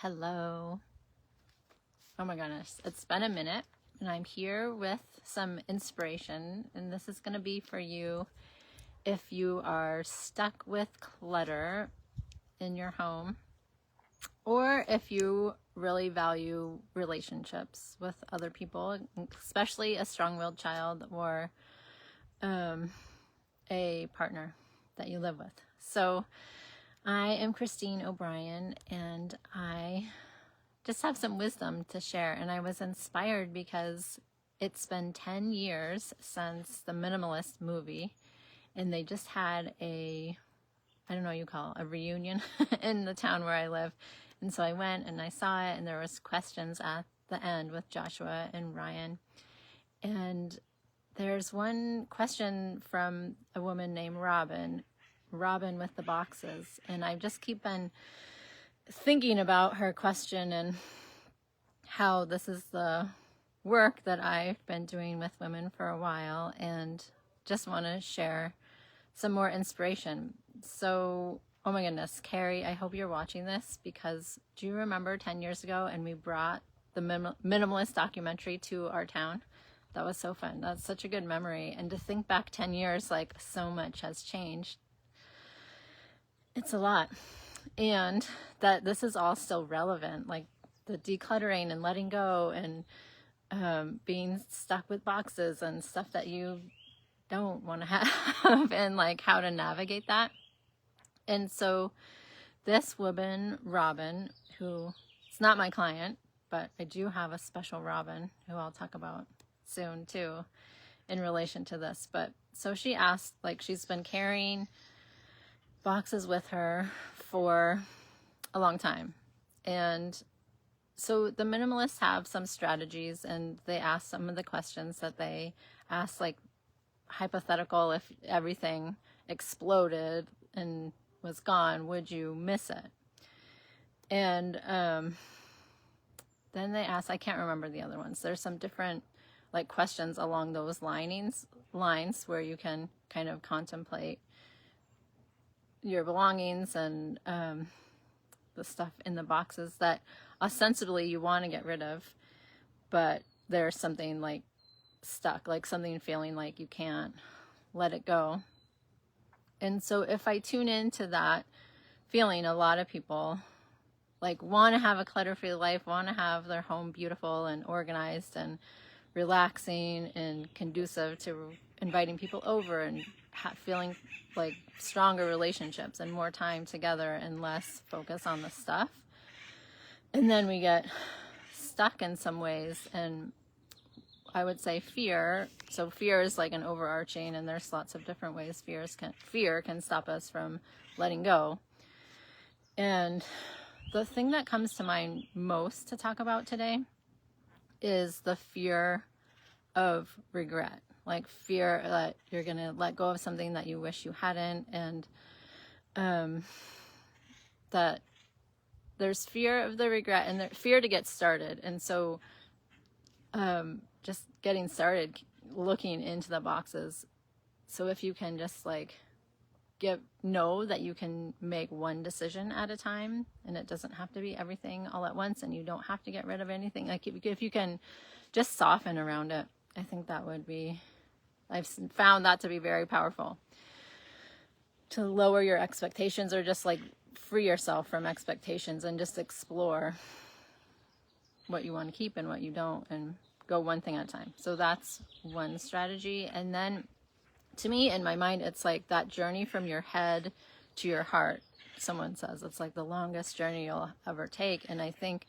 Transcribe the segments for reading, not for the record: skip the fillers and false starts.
Hello. Oh my goodness, it's been a minute and I'm here with some inspiration, and this is going to be for you if you are stuck with clutter in your home, or if you really value relationships with other people, especially a strong-willed child or a partner that you live with. So I am Christine O'Brien, and I just have some wisdom to share. And I was inspired because it's been 10 years since the Minimalist movie, and they just had I don't know what you call it, a reunion in the town where I live. And so I went and I saw it, and there was questions at the end with Joshua and Ryan. And there's one question from a woman named Robin with the boxes. And I just keep on thinking about her question and how this is the work that I've been doing with women for a while, and just want to share some more inspiration. So, oh my goodness, Carrie, I hope you're watching this, because do you remember 10 years ago and we brought the Minimalist documentary to our town? That was so fun. That's such a good memory. And to think back 10 years, like, so much has changed. It's a lot. And that this is all still relevant, like the decluttering and letting go, and being stuck with boxes and stuff that you don't want to have, and like how to navigate that. And so this woman, Robin, who is not my client, but I do have a special Robin who I'll talk about soon too in relation to this. But so she asked, like, she's been carrying boxes with her for a long time. And so the minimalists have some strategies, and they ask some of the questions that they ask, like, hypothetical, if everything exploded and was gone, would you miss it? And then they ask, I can't remember the other ones. There's some different like questions along those lines where you can kind of contemplate your belongings and the stuff in the boxes that ostensibly you want to get rid of, but there's something like stuck, like something feeling like you can't let it go. And so if I tune into that feeling, a lot of people like want to have a clutter-free life, want to have their home beautiful and organized and relaxing and conducive to inviting people over, and feeling like stronger relationships and more time together and less focus on the stuff. And then we get stuck in some ways, and I would say fear. So fear is like an overarching, and there's lots of different ways fear can stop us from letting go. And the thing that comes to mind most to talk about today is the fear of regret. Like fear that you're going to let go of something that you wish you hadn't, and that there's fear of the regret and fear to get started. And so just getting started, looking into the boxes. So if you can just like know that you can make one decision at a time, and it doesn't have to be everything all at once, and you don't have to get rid of anything. Like if you can just soften around it, I think that would be, I've found that to be very powerful. To lower your expectations, or just like free yourself from expectations and just explore what you want to keep and what you don't, and go one thing at a time. So that's one strategy. And then to me, in my mind, it's like that journey from your head to your heart. Someone says it's like the longest journey you'll ever take. And I think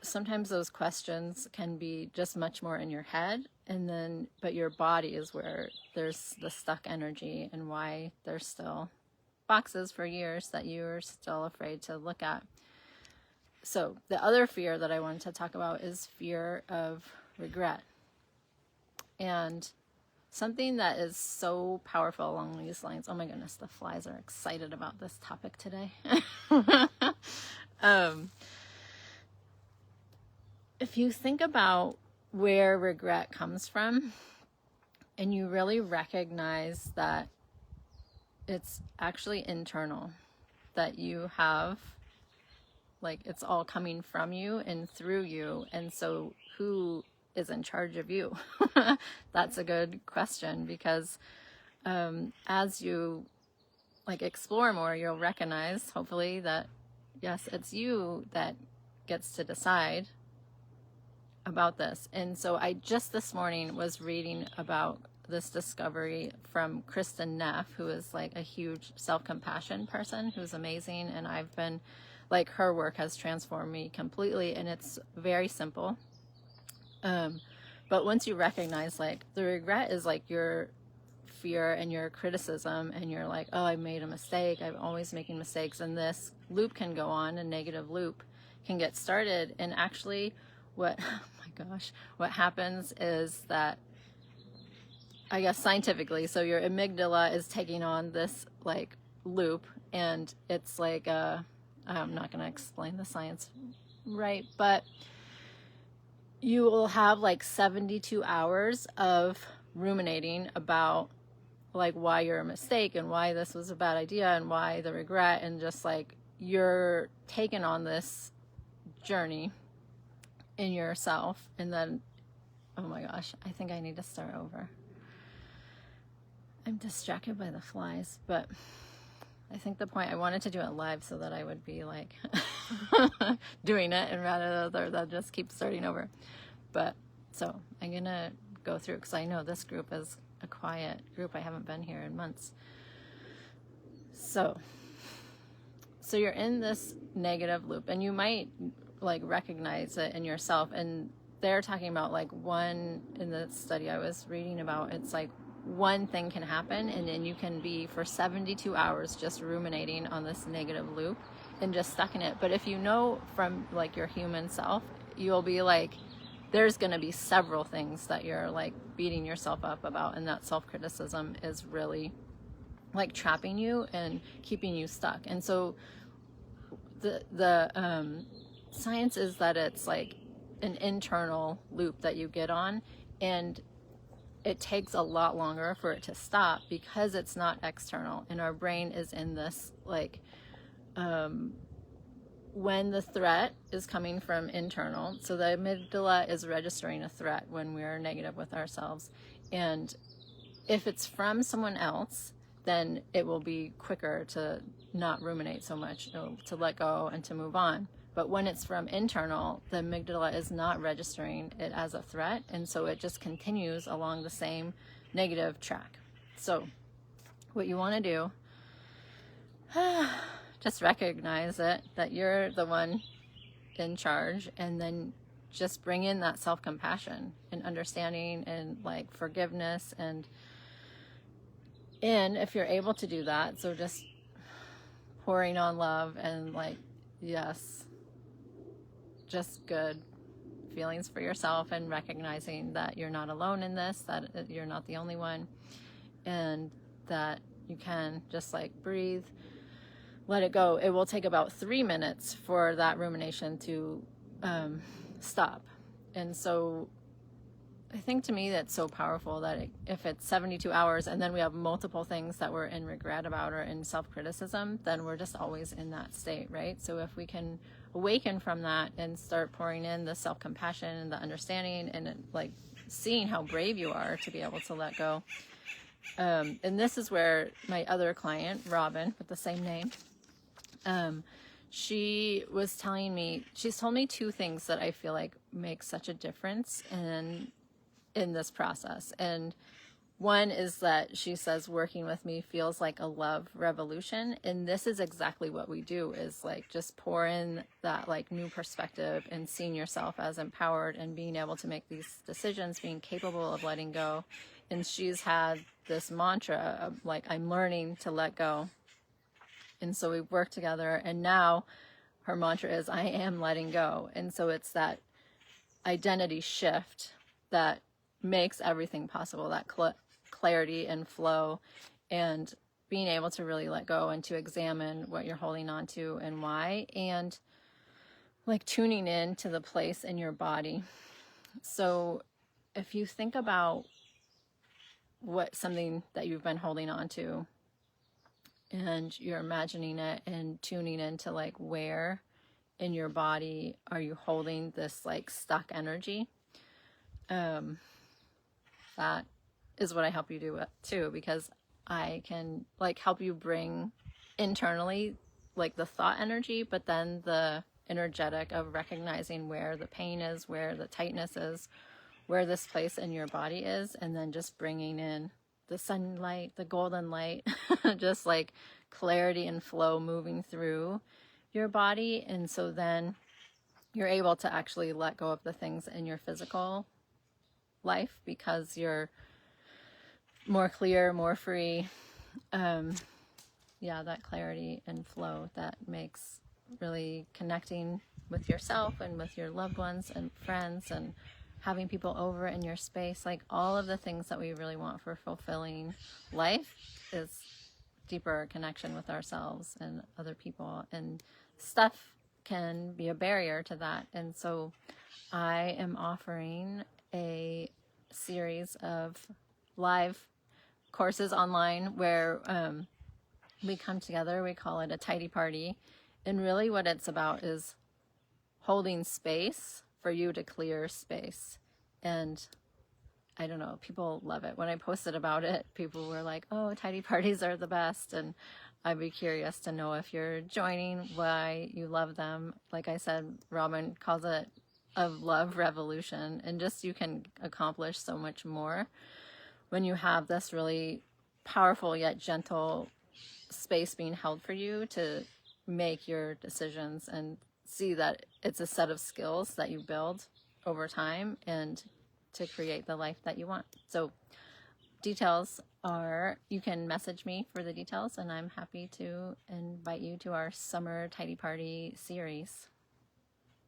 sometimes those questions can be just much more in your head, but your body is where there's the stuck energy, and why there's still boxes for years that you're still afraid to look at. So the other fear that I wanted to talk about is fear of regret. And something that is so powerful along these lines, oh my goodness, the flies are excited about this topic today. If you think about where regret comes from, and you really recognize that it's actually internal, that you have like it's all coming from you and through you. And so who is in charge of you? That's a good question, because as you like explore more, you'll recognize hopefully that yes, it's you that gets to decide about this. And so I just this morning was reading about this discovery from Kristen Neff, who is like a huge self-compassion person who's amazing, and I've been like, her work has transformed me completely, and it's very simple. But once you recognize like the regret is like your fear and your criticism, and you're like, oh, I made a mistake, I'm always making mistakes, and this loop can go on, a negative loop can get started. And actually what oh my gosh, what happens is that, I guess scientifically, so your amygdala is taking on this like loop, and it's like I'm not going to explain the science right, but you will have like 72 hours of ruminating about like why you're a mistake and why this was a bad idea and why the regret, and just like you're taken on this journey in yourself. And then, oh my gosh, I think I need to start over. I'm distracted by the flies, but I think the point, I wanted to do it live so that I would be like doing it, and rather than just keep starting over. But so I'm gonna go through, because I know this group is a quiet group. I haven't been here in months. So you're in this negative loop, and you might like recognize it in yourself. And they're talking about like one, in the study I was reading about, it's like one thing can happen, and then you can be for 72 hours just ruminating on this negative loop and just stuck in it. But if you know from like your human self, you'll be like, there's going to be several things that you're like beating yourself up about, and that self-criticism is really like trapping you and keeping you stuck. And so the science is that it's like an internal loop that you get on, and it takes a lot longer for it to stop because it's not external. And our brain is in this like when the threat is coming from internal, so the amygdala is registering a threat when we're negative with ourselves, and if it's from someone else, then it will be quicker to not ruminate so much, to let go and to move on. But when it's from internal, the amygdala is not registering it as a threat, and so it just continues along the same negative track. So what you want to do, just recognize it, that you're the one in charge, and then just bring in that self-compassion and understanding and like forgiveness, and if you're able to do that, so just pouring on love and like, yes, just good feelings for yourself, and recognizing that you're not alone in this, that you're not the only one, and that you can just like breathe, let it go. It will take about 3 minutes for that rumination to stop. And so I think to me that's so powerful that if it's 72 hours and then we have multiple things that we're in regret about or in self-criticism, then we're just always in that state, right? So if we can awaken from that and start pouring in the self-compassion and the understanding, and like seeing how brave you are to be able to let go. And this is where my other client, Robin, with the same name, she was telling me, she's told me two things that I feel like make such a difference in this process. And one is that she says working with me feels like a love revolution, and this is exactly what we do, is like just pour in that like new perspective and seeing yourself as empowered and being able to make these decisions, being capable of letting go. And she's had this mantra of like, I'm learning to let go. And so we've worked together, and now her mantra is, I am letting go. And so it's that identity shift that makes everything possible, that clarity and flow, and being able to really let go and to examine what you're holding on to and why, and like tuning in to the place in your body. So if you think about something that you've been holding on to, and you're imagining it and tuning into like where in your body are you holding this like stuck energy? That is what I help you do too, because I can like help you bring internally like the thought energy, but then the energetic of recognizing where the pain is, where the tightness is, where this place in your body is, and then just bringing in the sunlight, the golden light, just like clarity and flow moving through your body. And so then you're able to actually let go of the things in your physical life because you're more clear, more free. Yeah, that clarity and flow that makes really connecting with yourself and with your loved ones and friends and having people over in your space, like all of the things that we really want for fulfilling life is deeper connection with ourselves and other people, and stuff can be a barrier to that. And so I am offering a series of live courses online where we come together. We call it a tidy party. And really what it's about is holding space for you to clear space. And I don't know, people love it. When I posted about it, people were like, oh, tidy parties are the best. And I'd be curious to know if you're joining, why you love them. Like I said, Robin calls it a love revolution. And just you can accomplish so much more when you have this really powerful yet gentle space being held for you to make your decisions and see that it's a set of skills that you build over time and to create the life that you want. So details are, you can message me for the details, and I'm happy to invite you to our summer tidy party series.